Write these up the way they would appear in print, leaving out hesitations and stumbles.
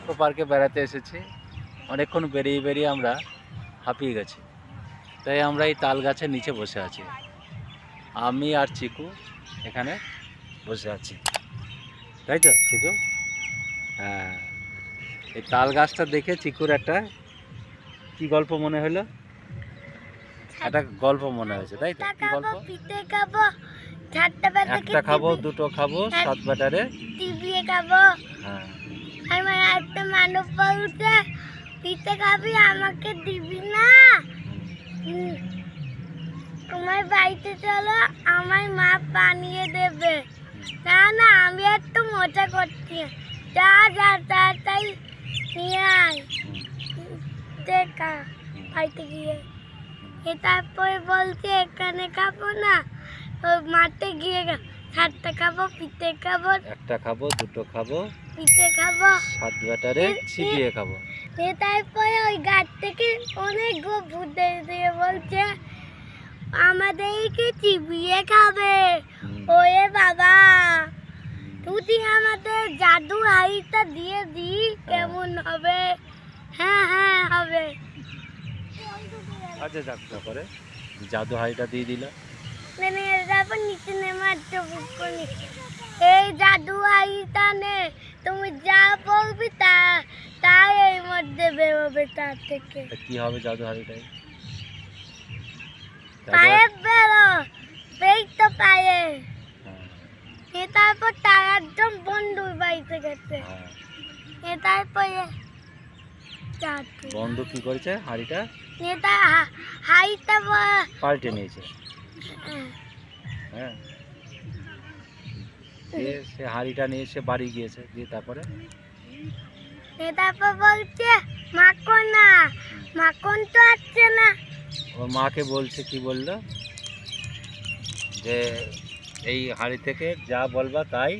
Eco পার্কে বেড়াতে এসেছি। অনেকক্ষণ বেরিয়ে আমরা হাঁপিয়ে গেছি, তাই আমরা এই তাল গাছের নিচে বসে আছি। আমি আর চিকু এখানে বসে আছি, তাই তো চিকু? হ্যাঁ, এই তাল গাছটা দেখে চিকুর একটা কি গল্প মনে হলো? একটা গল্প মনে হয়েছে, তাই তো? কি গল্প? একটা খাবো, দুটো খাবো, 7 ব্যাটারে টিভিয়ে খাবো। হ্যাঁ, আমার একটা মানব বলছে পিঠে খাবি, আমাকে দিবি না? তোমার বাড়িতে চলো, আমার মা বানিয়ে দেবে। না না, আমি একটু মজা করছি। যা যা তাড়াতাড়ি নিয়ে আয় দেখা বাড়িতে গিয়ে। তারপরে বলছে এখানে খাবো না, মাঠে গিয়ে 7টা খাবো, পিঠে খাবো। একটা খাবো, দুটো খাবো, পিঠে খাবো, 7 ব্যাটারে চিবিয়ে খাবো। তারপরে ওই গাছ থেকে অনেক ভূত দিয়ে বলছে আমাদেরকে চিবিয়ে খাবে। ওরে বাবা, তুই আমাদের জাদু হাড়িটা দিয়ে দি, কেমন হবে? হ্যাঁ হ্যাঁ হবে। আচ্ছা যাক, তারপরে জাদু হাড়িটা দিয়ে দিল। তারপর নিচে নেমে আসছে বুকনি, এই জাদু হাড়িটা নে, তুমি যা বলবি তাই এর মধ্যে বেরোবে। তার থেকে কি হবে জাদু হাড়িটাই? পায়ে বেরো, পেট তো পায়ে। তারপর তার একদম বন্ধুর বাড়িতে গেছে। তারপরে বন্ধু কি করেছে? হাড়িটা হাড়িটা পাল্টে নিয়েছে। হ্যাঁ, সে হাড়িটা নিয়ে সে বাড়ি গিয়েছে, দিয়ে তারপরে বলছে মাখন না, মাখন তো আসছে না। ওর মাকে বলছে, কি বললো? যে এই হাড়ি থেকে যা বলবা তাই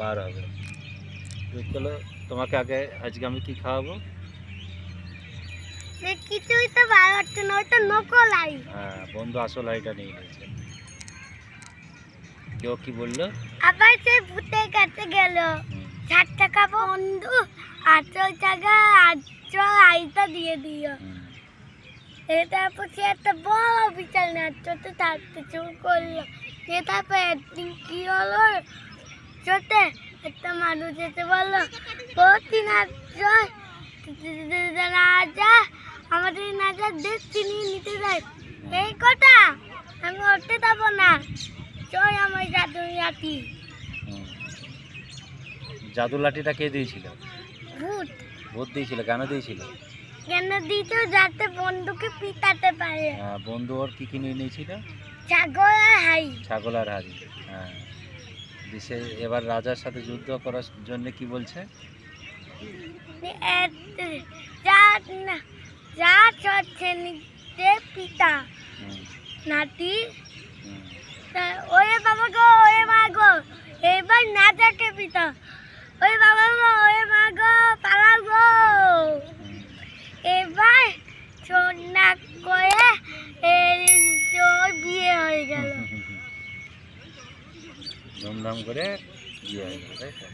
বার হবে। চলো, তোমাকে আগে আজকে আমি কি খাওয়াবো? কিছুই তো বার হচ্ছে না, ওইটা নকল হাড়ি। হ্যাঁ, বন্ধু আসল হাড়িটা নিয়ে নিয়েছে। কেউ কি বললো? আবার সে ভূতের কাছে গেল, 7টা খাবো বন্ধু, 8 টাকা 8 হাড়িটা দিয়ে দিও। তারপর সে একটা বড় বিশাল নাচতে থাকতে শুরু করলো। তারপর একদিন কি হলো, চোটে একটা মানুষ এসে বললো প্রতি রাজা আমাদের রাজার দেশ চিনিয়ে নিতে যায়। এই কথা আমি উঠতে দেবো না, চল আমার জাদু লাঠি। জাদু লাঠিটা কে দিয়েছিল? ভূত। ভূত দিয়েছিল? কেন দিয়েছিল? কেন দিয়েছিল? যাতে বন্ধুকে পিটাতে পারে। বন্ধু ওর কি কি নিয়ে নিয়েছিল? ছাগল আর হাড়ি। ছাগল আর হাড়ি। হ্যাঁ, সে এবার রাজার সাথে যুদ্ধ করার জন্য কি বলছে? যা চলছে নিতে পিতা নাতি। ওরে বাবা গো, ওরে মা গো, এবার না যাকে পিতা। ওরে বাবা গো, ওরে মা গো, পালাও গো। এবার সন্ধ্যা করে বিয়ে হয়ে গেল। ধুমধাম করে বিয়ে হয়ে গেল, তাই তো?